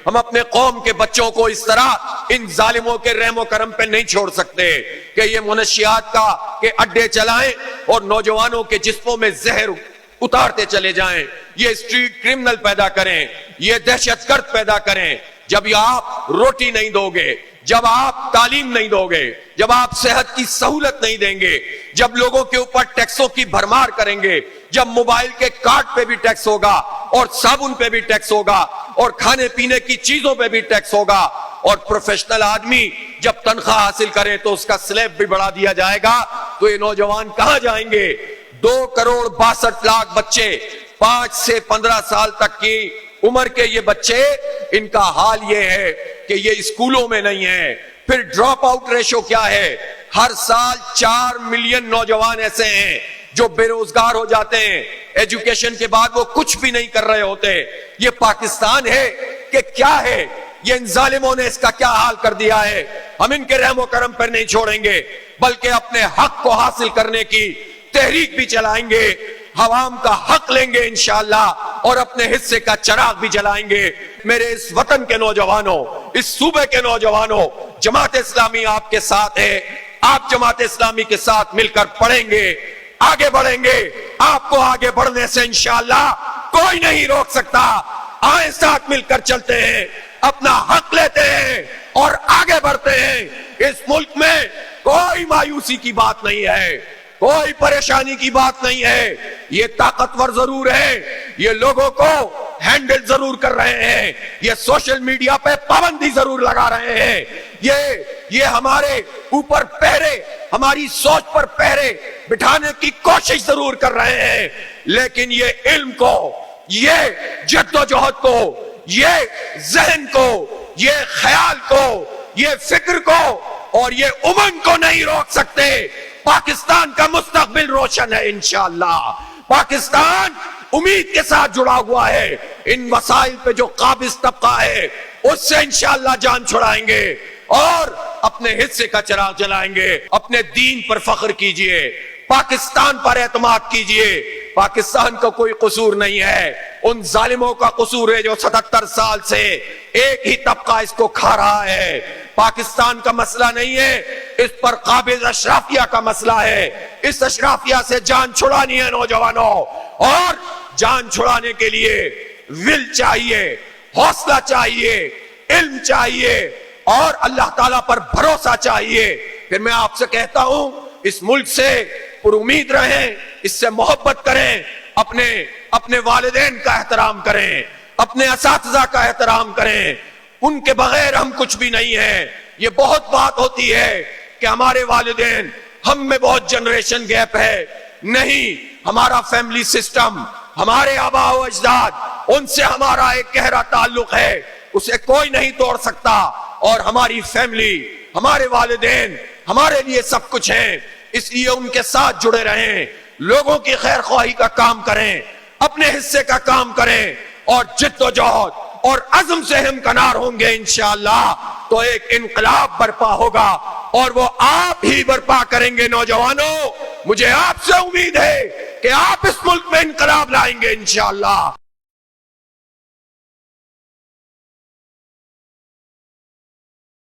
ہم اپنے قوم کے بچوں کو اس طرح ان ظالموں کے رحم و کرم پہ نہیں چھوڑ سکتے کہ یہ منشیات کے اڈے چلائیں اور نوجوانوں کے جسموں میں زہر اتارتے چلے جائیں، یہ اسٹریٹ کرمنل پیدا کریں، یہ دہشت گرد پیدا کریں۔ جب آپ روٹی نہیں دو گے، جب آپ تعلیم نہیں دو گے، جب آپ صحت کی سہولت نہیں دیں گے، جب لوگوں کے اوپر ٹیکسوں کی بھرمار کریں گے، جب موبائل کے کارڈ پہ بھی ٹیکس ہوگا اور صابن پہ بھی ٹیکس ہوگا اور کھانے پینے کی چیزوں پہ بھی ٹیکس ہوگا، اور پروفیشنل آدمی جب تنخواہ حاصل کرے تو اس کا سلیب بھی بڑھا دیا جائے گا، تو یہ نوجوان کہاں جائیں گے؟ 2,62,00,000 بچے 5 سے 15 سال تک کی عمر کے یہ بچے، ان کا حال یہ ہے کہ یہ اسکولوں میں نہیں ہیں۔ پھر ڈراپ آؤٹ ریشو کیا ہے؟ ہر سال 4 ملین نوجوان ایسے ہیں جو بے روزگار ہو جاتے ہیں، ایجوکیشن کے بعد وہ کچھ بھی نہیں کر رہے ہوتے۔ یہ پاکستان ہے کہ کیا ہے؟ یہ ان ظالموں نے اس کا کیا حال کر دیا ہے۔ ہم ان کے رحم و کرم پر نہیں چھوڑیں گے، بلکہ اپنے حق کو حاصل کرنے کی تحریک بھی چلائیں گے، عوام کا حق لیں گے انشاءاللہ، اور اپنے حصے کا چراغ بھی جلائیں گے۔ میرے اس وطن کے نوجوانوں، اس صوبے کے نوجوانوں، جماعت اسلامی آپ کے ساتھ ہے۔ آپ جماعت اسلامی کے ساتھ مل کر پڑھیں گے، آگے بڑھیں گے۔ آپ کو آگے بڑھنے سے انشاءاللہ کوئی نہیں روک سکتا۔ آئیں ساتھ مل کر چلتے ہیں، اپنا حق لیتے ہیں اور آگے بڑھتے ہیں۔ اس ملک میں کوئی مایوسی کی بات نہیں ہے، کوئی پریشانی کی بات نہیں ہے۔ یہ طاقتور ضرور ہے، یہ لوگوں کو ہینڈل ضرور کر رہے ہیں، یہ سوشل میڈیا پہ پابندی ضرور لگا رہے ہیں، یہ ہمارے اوپر پہرے، ہماری سوچ پر پہرے بٹھانے کی کوشش ضرور کر رہے ہیں، لیکن یہ علم کو، یہ جد و جہد کو، یہ ذہن کو، یہ خیال کو، یہ فکر کو اور یہ امنگ کو نہیں روک سکتے۔ پاکستان کا مستقبل روشن ہے انشاءاللہ۔ پاکستان امید کے ساتھ جڑا ہوا ہے۔ ان وسائل پہ جو قابض طبقہ ہے اس سے انشاءاللہ جان چھڑائیں گے اور اپنے حصے کا چراغ جلائیں گے۔ اپنے دین پر فخر کیجئے، پاکستان پر اعتماد کیجئے۔ پاکستان کا کوئی قصور نہیں ہے، ان ظالموں کا قصور ہے جو 77 سال سے ایک ہی طبقہ اس کو کھا رہا ہے۔ پاکستان کا مسئلہ نہیں ہے، اس پر قابض اشرافیہ کا مسئلہ ہے۔ اس اشرافیہ سے جان چھڑانی ہے نوجوانوں، اور جان چھڑانے کے لیے ول چاہیے، حوصلہ چاہیے، علم چاہیے اور اللہ تعالیٰ پر بھروسہ چاہیے۔ پھر میں آپ سے کہتا ہوں، اس ملک سے پر امید رہیں، اس سے محبت کریں، اپنے والدین کا احترام کریں، اپنے اساتذہ کا احترام کریں۔ ان کے بغیر ہم کچھ بھی نہیں ہیں۔ یہ بہت بات ہوتی ہے کہ ہمارے والدین، ہم میں بہت جنریشن گیپ ہے۔ نہیں، ہمارا فیملی سسٹم، ہمارے آباء و اجداد، ان سے ہمارا ایک گہرا تعلق ہے، اسے کوئی نہیں توڑ سکتا۔ اور ہماری فیملی، ہمارے والدین ہمارے لیے سب کچھ ہیں، اس لیے ان کے ساتھ جڑے رہیں، لوگوں کی خیر خواہی کا کام کریں، اپنے حصے کا کام کریں، اور جد و جہد اور عزم سے ہمکنار ہوں گے انشاءاللہ تو ایک انقلاب برپا ہوگا، اور وہ آپ ہی برپا کریں گے۔ نوجوانوں، مجھے آپ سے امید ہے کہ آپ اس ملک میں انقلاب لائیں گے انشاءاللہ۔